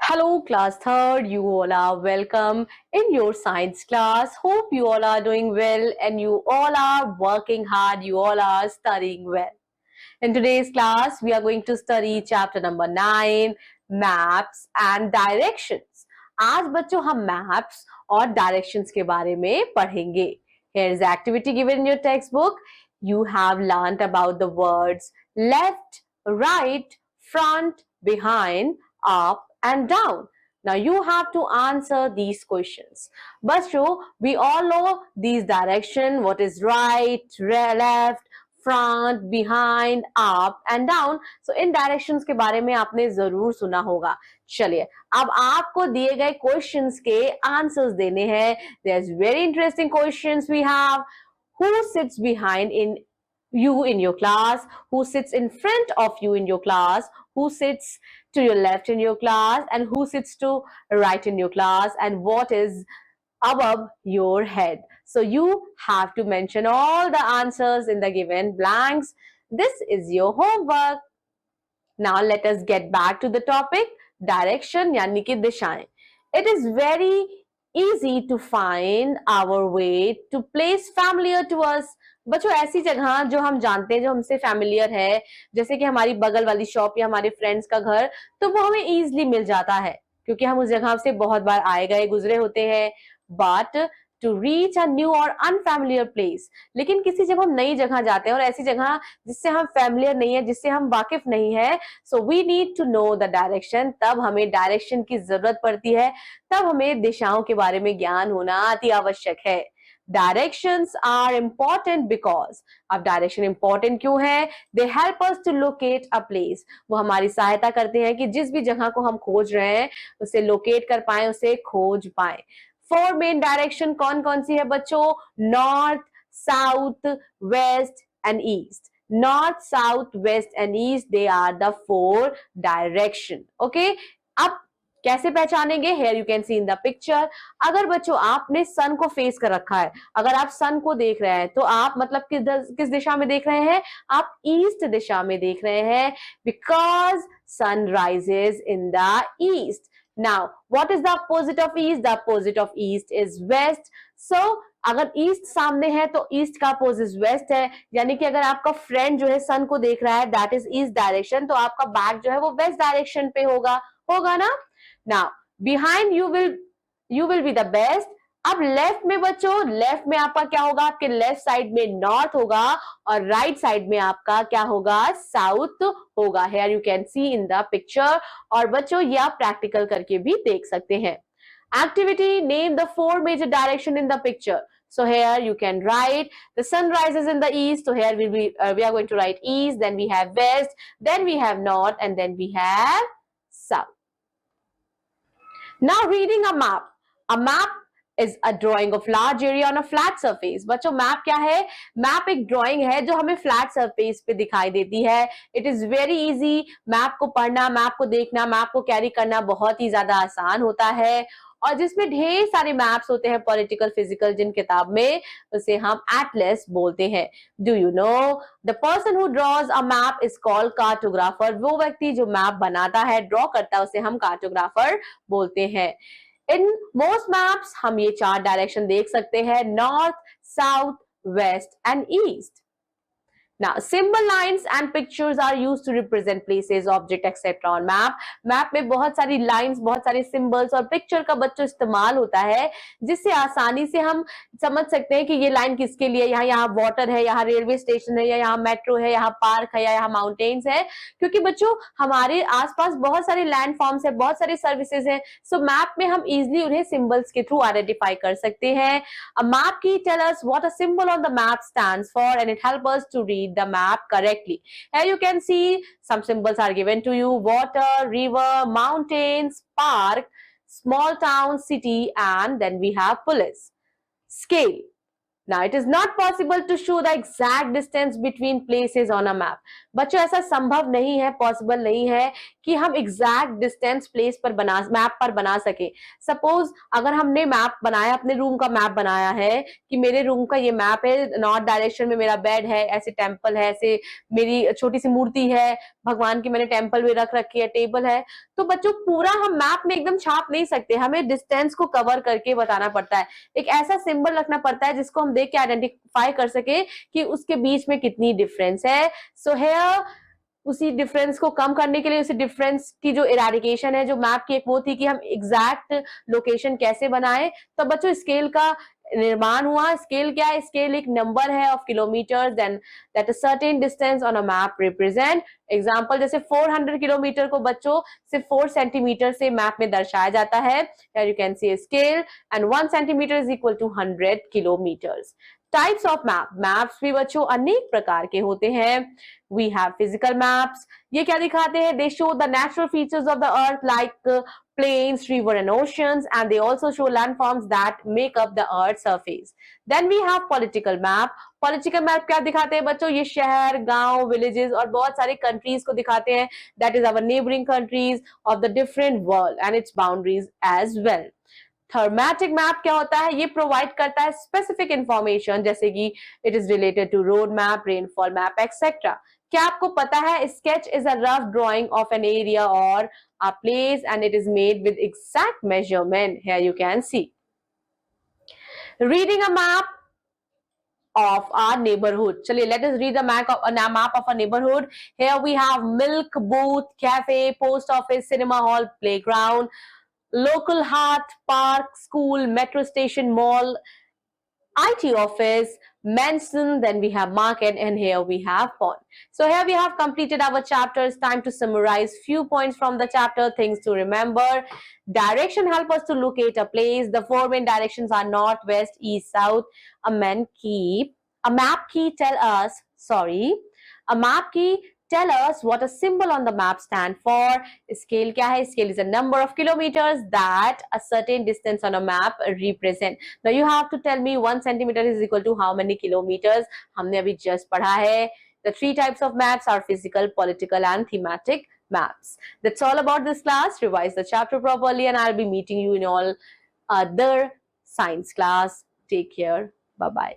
Hello, class third. You all are welcome in your science class. Hope you all are doing well and you all are working hard. You all are studying well. In today's class, we are going to study chapter number 9, maps and directions. आज बच्चों हम maps और directions के बारे में पढ़ेंगे. Here is the activity given in your textbook. You have learnt about the words left, right, front, behind, up and down. Now you have to answer these questions. बच्चों, we all know these direction, what is right, left, front, behind, up and down. So in directions के बारे में आपने जरूर सुना होगा. चलिए अब आपको दिए गए questions के answers देने हैं. There's very interesting questions we have. Who sits behind in you in your class? Who sits in front of you in your class? Who sits to your left in your class? And who sits to right in your class? And what is above your head? So you have to mention all the answers in the given blanks. This is your homework. Now let us get back to the topic, direction यानी कि दिशाएं. It is very easy to find our way to place familiar to us. बच्चों ऐसी जगह जो हम जानते हैं, जो हमसे फैमिलियर है, जैसे कि हमारी बगल वाली शॉप या हमारे फ्रेंड्स का घर, तो वो हमें इजीली मिल जाता है क्योंकि हम उस जगह से बहुत बार आए गए गुजरे होते हैं. But to reach a new और अनफैमिलियर प्लेस, लेकिन किसी जब हम नई जगह जाते हैं और ऐसी जगह जिससे हम फैमिलियर नहीं है, जिससे हम वाकिफ नहीं है, so we need to know the direction. तब हमें डायरेक्शन की जरूरत पड़ती है, तब हमें दिशाओं के बारे में ज्ञान होना अति आवश्यक है. Directions are important because, अब डायरेक्शन इंपॉर्टेंट क्यों है? They help us to locate a place. वो हमारी सहायता करते हैं कि जिस भी जगह को हम खोज रहे हैं उसे लोकेट कर पाए, उसे खोज पाए. 4 मेन डायरेक्शन कौन कौन सी है बच्चों? North, south, west and east. North, south, west and east, they are the 4 direction. Okay, अब कैसे पहचानेंगे? Here you can see in the picture. अगर बच्चों आपने सन को फेस कर रखा है, अगर आप सन को देख रहे हैं तो आप मतलब किस दिशा में देख रहे हैं? आप ईस्ट दिशा में देख रहे हैं, because sun rises in the east. Now, what is the opposite of east? The opposite of east is west. So, अगर ईस्ट सामने है तो ईस्ट का अपोजिट वेस्ट है, यानी कि अगर आपका फ्रेंड जो है सन को देख रहा है, दैट इज ईस्ट डायरेक्शन, तो आपका बैक जो है वो वेस्ट डायरेक्शन पे होगा ना. Now behind you will be the best. अब लेफ्ट में बच्चों, लेफ्ट में आपका क्या होगा? आपके लेफ्ट साइड में नॉर्थ होगा और राइट साइड में आपका क्या होगा? साउथ होगा. Here you can see in the picture. और बच्चों ये आप प्रैक्टिकल करके भी देख सकते हैं. Activity, name the 4 major direction in the picture. So here you can write the sun rises in the east. So here we are going to write east, then we have west, then we have north, and then we have south. Now reading a map. A map is a drawing of large area on a flat surface. बच्चों map क्या है? Map एक drawing है जो हमें flat surface पे दिखाई देती है. It is very easy. Map को पढ़ना, मैप को देखना, मैप को कैरी करना बहुत ही ज्यादा आसान होता है. और जिसमें ढेर सारे मैप्स होते हैं, पॉलिटिकल, फिजिकल, जिन किताब में, उसे हम एटलस बोलते हैं. Do you know the person who draws a map is called cartographer. वो व्यक्ति जो मैप बनाता है, ड्रॉ करता है, उसे हम कार्टोग्राफर बोलते हैं. इन मोस्ट मैप्स हम ये 4 डायरेक्शन देख सकते हैं, north, south, west and east. Now, symbol lines and pictures are used to represent places, object, etc. on map. Map में बहुत सारी लाइंस, बहुत सारे सिंबल्स और पिक्चर का बच्चों इस्तेमाल होता है, जिससे आसानी से हम समझ सकते हैं कि ये लाइन किसके लिए. यहाँ वाटर है, यहाँ रेलवे स्टेशन है, या यहाँ मेट्रो है, यहाँ पार्क है, या यहाँ माउंटेन्स है. क्योंकि बच्चों हमारे आसपास बहुत सारे लैंडफॉर्म्स है, बहुत सारे सर्विसेज है. सो मैप में हम इजिली उन्हें सिंबल्स के थ्रू आइडेंटिफाई कर सकते हैं. A map key tell us what a symbol on the map stands for, and it helps us to read the map correctly. Here you can see some symbols are given to you: water, river, mountains, park, small town, city, and then we have police. Scale. Now, it is not possible to show the exact distance between places on a map. बच्चों ऐसा संभव नहीं है, possible नहीं है कि हम exact distance place पर बना मैप पर बना सके। सपोज अगर हमने मैप बनाया, अपने रूम का मैप बनाया है कि मेरे रूम का ये मैप है, नॉर्थ डायरेक्शन में मेरा बेड है, ऐसे टेम्पल है, ऐसे मेरी छोटी सी मूर्ति है भगवान की, मैंने टेम्पल में रख रखी है, टेबल है। तो बच्चों पूरा हम मैप में एकदम छाप नहीं सकते, हमें डिस्टेंस को कवर करके बताना पड़ता है। एक ऐसा सिंबल रखना पड़ता है जिसको हम देख के आइडेंटिफाई कर सके कि उसके बीच में कितनी डिफरेंस है। सो हेयर उसी डिफरेंस को कम करने के लिए, उसी डिफरेंस की जो इरेडिकेशन है, जो मैप की एक वो थी कि हम एग्जैक्ट लोकेशन कैसे बनाएं, तो बच्चों स्केल का निर्माण हुआ। स्केल क्या है? स्केल एक नंबर है of kilometre then that a certain distance on a map represent. Example जैसे 400 किलोमीटर को बच्चों सिर्फ 4 सेंटीमीटर से मैप में दर्शाया जाता है। Here you can see a scale and 1 centimeter is equal to 100 kilometers. Types of map, maps भी बच्चों अनेक प्रकार के होते हैं। वी हैव फिजिकल मैप्स, ये क्या दिखाते हैं? दे show the natural features of the earth like plains, river and oceans, and they also show landforms that make up the earth's surface. Then we have political map. Political map क्या दिखाते हैं बच्चों? ये शहर, गांव, villages और बहुत सारे countries को दिखाते हैं। That is our neighboring countries of the different world and its boundaries as well. Thematic map क्या होता है? ये प्रोवाइड करता है स्पेसिफिक इंफॉर्मेशन, जैसे कि it is related to road map, rainfall map etcetera. क्या आपको पता है? Sketch is a rough drawing of an area और a place and it is made with exact measurement. Here you can see reading a map of our neighborhood. Chaliye, let us read the map of a neighborhood. Here we have milk booth, cafe, post office, cinema hall, playground, local hearth, park, school, metro station, mall, IT office, mansion, then we have market, and here we have pond. So here we have completed our chapter. It's time to summarize few points from the chapter, things to remember. Direction help us to locate a place. The four main directions are north, west, east, south. A map key tell us, a map key tell us what a symbol on the map stand for. Scale क्या है? Scale is a number of kilometers that a certain distance on a map represent. Now you have to tell me 1 centimeter is equal to how many kilometers. हमने अभी just पढ़ा है. The three types of maps are physical, political and thematic maps. That's all about this class. Revise the chapter properly and I'll be meeting you in all other science class. Take care. Bye-bye.